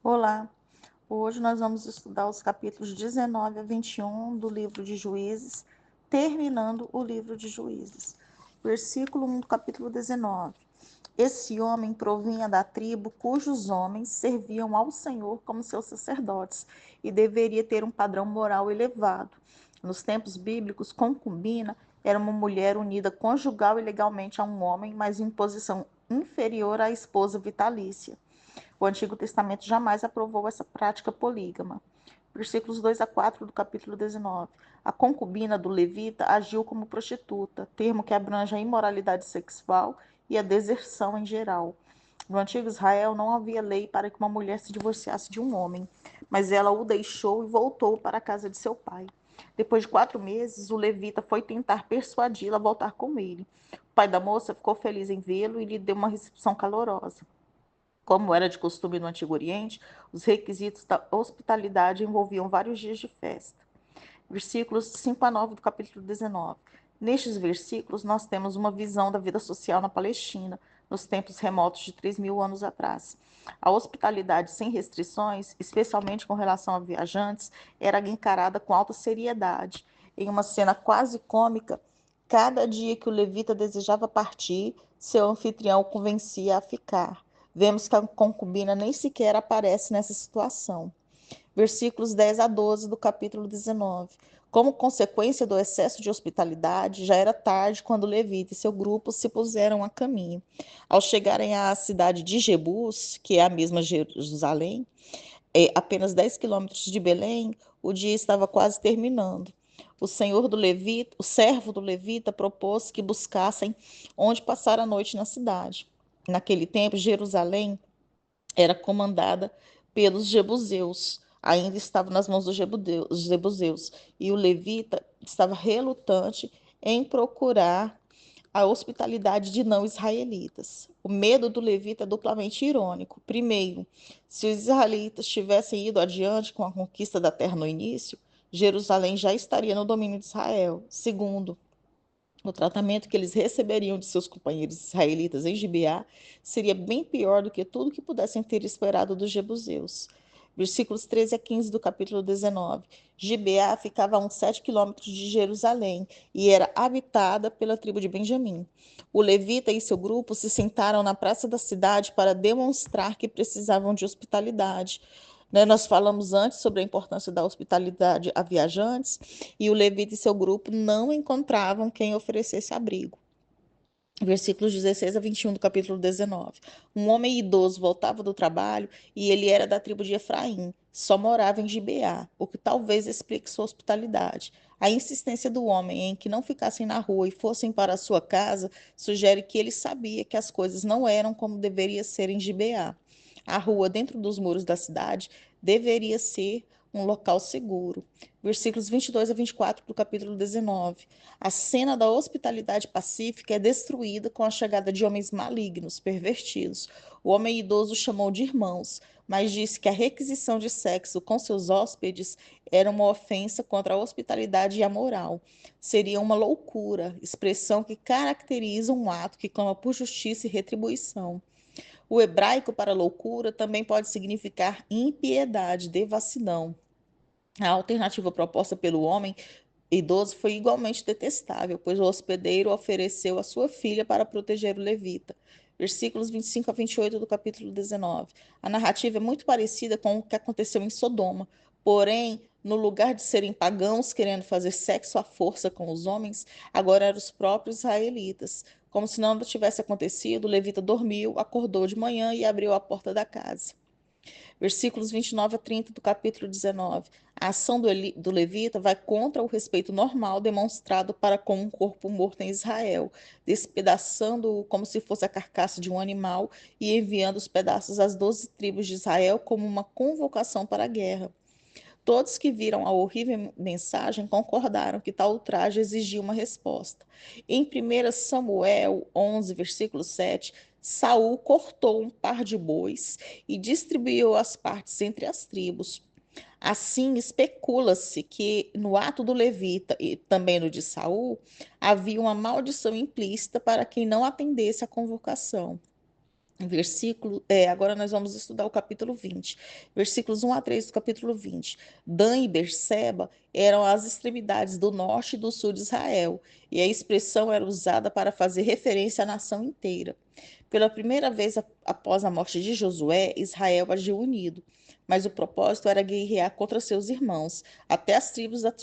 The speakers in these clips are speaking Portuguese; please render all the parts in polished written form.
Olá, hoje nós vamos estudar os capítulos 19 a 21 do livro de Juízes, terminando o livro de Juízes. Versículo 1 do capítulo 19. Esse homem provinha da tribo cujos homens serviam ao Senhor como seus sacerdotes e deveria ter um padrão moral elevado. Nos tempos bíblicos, concubina era uma mulher unida conjugal e legalmente a um homem, mas em posição inferior à esposa vitalícia. O Antigo Testamento jamais aprovou essa prática polígama. Versículos 2 a 4 do capítulo 19. A concubina do levita agiu como prostituta, termo que abrange a imoralidade sexual e a deserção em geral. No antigo Israel não havia lei para que uma mulher se divorciasse de um homem, mas ela o deixou e voltou para a casa de seu pai. Depois de 4 meses, o levita foi tentar persuadi-la a voltar com ele. O pai da moça ficou feliz em vê-lo e lhe deu uma recepção calorosa. Como era de costume no Antigo Oriente, os requisitos da hospitalidade envolviam vários dias de festa. Versículos 5 a 9 do capítulo 19. Nestes versículos, nós temos uma visão da vida social na Palestina, nos tempos remotos de 3.000 anos atrás. A hospitalidade sem restrições, especialmente com relação a viajantes, era encarada com alta seriedade. Em uma cena quase cômica, cada dia que o levita desejava partir, seu anfitrião o convencia a ficar. Vemos que a concubina nem sequer aparece nessa situação. Versículos 10 a 12 do capítulo 19. Como consequência do excesso de hospitalidade, já era tarde quando Levita e seu grupo se puseram a caminho. Ao chegarem à cidade de Jebus, que é a mesma Jerusalém, apenas 10 quilômetros de Belém, o dia estava quase terminando. O servo do levita, propôs que buscassem onde passar a noite na cidade. Naquele tempo, Jerusalém era comandada pelos jebuseus, ainda estava nas mãos dos jebuseus, e o levita estava relutante em procurar a hospitalidade de não israelitas. O medo do levita é duplamente irônico. Primeiro, se os israelitas tivessem ido adiante com a conquista da terra no início, Jerusalém já estaria no domínio de Israel. Segundo, o tratamento que eles receberiam de seus companheiros israelitas em Gibeá seria bem pior do que tudo que pudessem ter esperado dos jebuseus. Versículos 13 a 15 do capítulo 19. Gibeá ficava a uns 7 quilômetros de Jerusalém e era habitada pela tribo de Benjamim. O levita e seu grupo se sentaram na praça da cidade para demonstrar que precisavam de hospitalidade. Nós falamos antes sobre a importância da hospitalidade a viajantes e o levita e seu grupo não encontravam quem oferecesse abrigo. Versículos 16 a 21 do capítulo 19. Um homem idoso voltava do trabalho e ele era da tribo de Efraim, só morava em Gibeá, o que talvez explique sua hospitalidade. A insistência do homem em que não ficassem na rua e fossem para a sua casa sugere que ele sabia que as coisas não eram como deveria ser em Gibeá. A rua dentro dos muros da cidade deveria ser um local seguro. Versículos 22 a 24 do capítulo 19. A cena da hospitalidade pacífica é destruída com a chegada de homens malignos, pervertidos. O homem idoso chamou de irmãos, mas disse que a requisição de sexo com seus hóspedes era uma ofensa contra a hospitalidade e a moral. Seria uma loucura, expressão que caracteriza um ato que clama por justiça e retribuição. O hebraico para loucura também pode significar impiedade, devassidão. A alternativa proposta pelo homem idoso foi igualmente detestável, pois o hospedeiro ofereceu a sua filha para proteger o levita. Versículos 25 a 28 do capítulo 19. A narrativa é muito parecida com o que aconteceu em Sodoma, porém, no lugar de serem pagãos querendo fazer sexo à força com os homens, agora eram os próprios israelitas. Como se nada tivesse acontecido, o levita dormiu, acordou de manhã e abriu a porta da casa. Versículos 29 a 30 do capítulo 19. A ação do levita vai contra o respeito normal demonstrado para com um corpo morto em Israel, despedaçando-o como se fosse a carcaça de um animal e enviando os pedaços às 12 tribos de Israel como uma convocação para a guerra. Todos que viram a horrível mensagem concordaram que tal ultraje exigia uma resposta. Em 1 Samuel 11, versículo 7, Saul cortou um par de bois e distribuiu as partes entre as tribos. Assim, especula-se que no ato do levita e também no de Saul havia uma maldição implícita para quem não atendesse à convocação. Agora nós vamos estudar o capítulo 20, versículos 1 a 3 do capítulo 20. Dan e Berseba eram as extremidades do norte e do sul de Israel, e a expressão era usada para fazer referência à nação inteira. Pela primeira vez após a morte de Josué, Israel agiu unido, mas o propósito era guerrear contra seus irmãos. Até as tribos da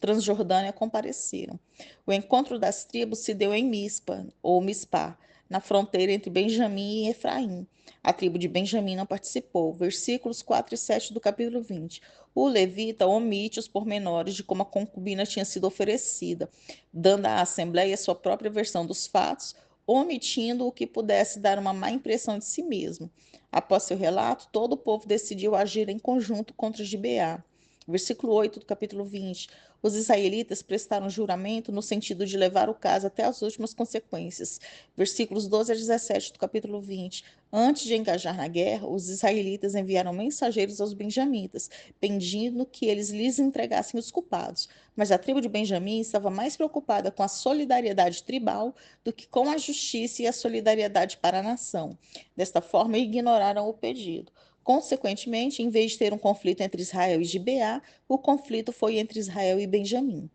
Transjordânia compareceram. O encontro das tribos se deu em Mispa, ou Mispá, na fronteira entre Benjamim e Efraim. A tribo de Benjamim não participou. Versículos 4 e 7 do capítulo 20. O levita omite os pormenores de como a concubina tinha sido oferecida, dando à Assembleia sua própria versão dos fatos, omitindo o que pudesse dar uma má impressão de si mesmo. Após seu relato, todo o povo decidiu agir em conjunto contra Gibeá. Versículo 8 do capítulo 20. Os israelitas prestaram juramento no sentido de levar o caso até as últimas consequências. Versículos 12 a 17 do capítulo 20. Antes de engajar na guerra, os israelitas enviaram mensageiros aos benjamitas, pedindo que eles lhes entregassem os culpados. Mas a tribo de Benjamim estava mais preocupada com a solidariedade tribal do que com a justiça e a solidariedade para a nação. Desta forma, ignoraram o pedido. Consequentemente, em vez de ter um conflito entre Israel e Gibeá, o conflito foi entre Israel e Benjamim.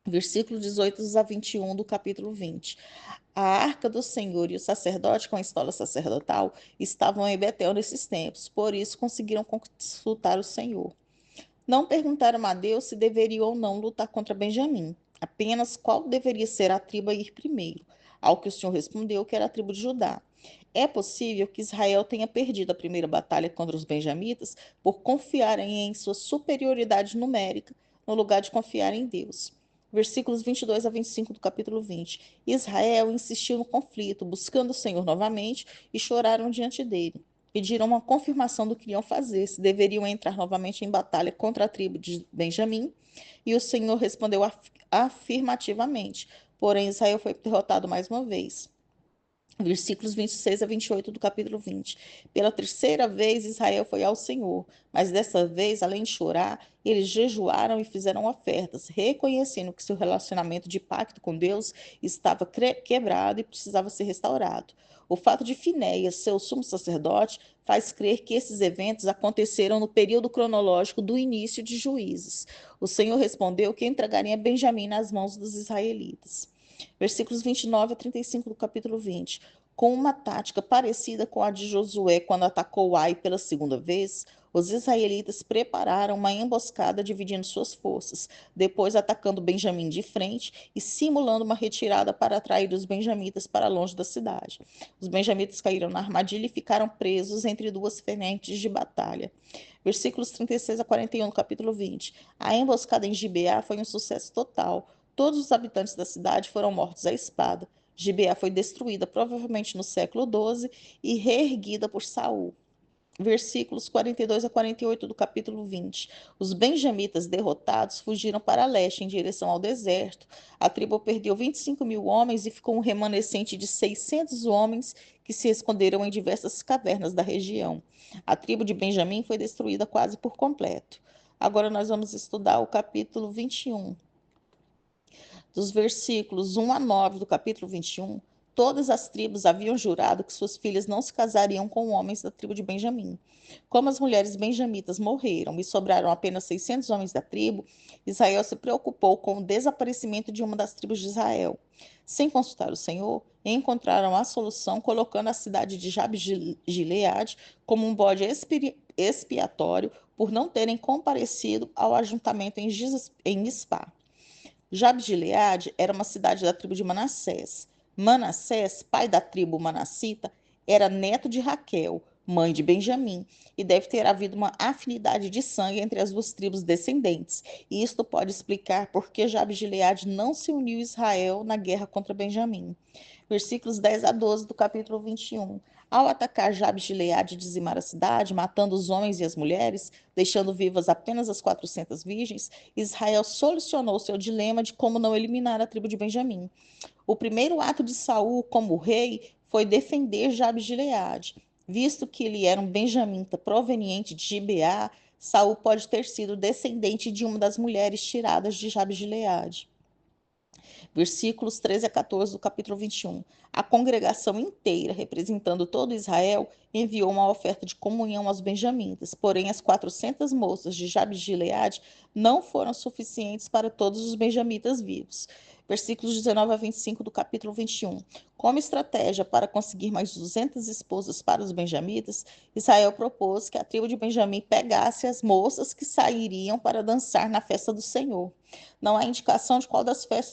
Versículo 18 a 21 do capítulo 20. A arca do Senhor e o sacerdote com a estola sacerdotal estavam em Betel nesses tempos, por isso conseguiram consultar o Senhor. Não perguntaram a Deus se deveria ou não lutar contra Benjamim, apenas qual deveria ser a tribo a ir primeiro, ao que o Senhor respondeu que era a tribo de Judá. É possível que Israel tenha perdido a primeira batalha contra os benjamitas por confiarem em sua superioridade numérica, no lugar de confiar em Deus. Versículos 22 a 25 do capítulo 20. Israel insistiu no conflito, buscando o Senhor novamente, e choraram diante dele. Pediram uma confirmação do que iriam fazer, se deveriam entrar novamente em batalha contra a tribo de Benjamim, e o Senhor respondeu afirmativamente. Porém, Israel foi derrotado mais uma vez. Versículos 26 a 28 do capítulo 20. Pela terceira vez Israel foi ao Senhor, mas dessa vez, além de chorar, eles jejuaram e fizeram ofertas, reconhecendo que seu relacionamento de pacto com Deus estava quebrado e precisava ser restaurado. O fato de Finéias ser o sumo sacerdote faz crer que esses eventos aconteceram no período cronológico do início de Juízes. O Senhor respondeu que entregaria Benjamim nas mãos dos israelitas. Versículos 29 a 35 do capítulo 20. Com uma tática parecida com a de Josué quando atacou Ai pela segunda vez, os israelitas prepararam uma emboscada dividindo suas forças, depois atacando Benjamim de frente e simulando uma retirada para atrair os benjamitas para longe da cidade. Os benjamitas caíram na armadilha e ficaram presos entre duas frentes de batalha. Versículos 36 a 41 do capítulo 20. A emboscada em Gibeá foi um sucesso total. Todos os habitantes da cidade foram mortos à espada. Gibeá foi destruída provavelmente no século XII e reerguida por Saul. Versículos 42 a 48 do capítulo 20. Os benjamitas derrotados fugiram para leste, em direção ao deserto. A tribo perdeu 25 mil homens e ficou um remanescente de 600 homens que se esconderam em diversas cavernas da região. A tribo de Benjamim foi destruída quase por completo. Agora nós vamos estudar o capítulo 21. Dos versículos 1 a 9 do capítulo 21, todas as tribos haviam jurado que suas filhas não se casariam com homens da tribo de Benjamim. Como as mulheres benjamitas morreram e sobraram apenas 600 homens da tribo, Israel se preocupou com o desaparecimento de uma das tribos de Israel. Sem consultar o Senhor, encontraram a solução colocando a cidade de Jabes-Gileade como um bode expiatório por não terem comparecido ao ajuntamento em Mispá. Jabes-Gileade era uma cidade da tribo de Manassés. Manassés, pai da tribo manassita, era neto de Raquel, mãe de Benjamim, e deve ter havido uma afinidade de sangue entre as duas tribos descendentes. E isto pode explicar por que Jabes-Gileade não se uniu a Israel na guerra contra Benjamim. Versículos 10 a 12 do capítulo 21. Ao atacar Jabes de Gileade e dizimar a cidade, matando os homens e as mulheres, deixando vivas apenas as 400 virgens, Israel solucionou seu dilema de como não eliminar a tribo de Benjamim. O primeiro ato de Saul como rei foi defender Jabes de Gileade. Visto que ele era um benjamita proveniente de Gibeá, Saul pode ter sido descendente de uma das mulheres tiradas de Jabes de Gileade. Versículos 13 a 14 do capítulo 21. A congregação inteira, representando todo Israel, enviou uma oferta de comunhão aos benjamitas, porém as 400 moças de Jabes de Gileade não foram suficientes para todos os benjamitas vivos. Versículos 19 a 25 do capítulo 21. Como estratégia para conseguir mais 200 esposas para os benjamitas, Israel propôs que a tribo de Benjamim pegasse as moças que sairiam para dançar na festa do Senhor. Não há indicação de qual das festas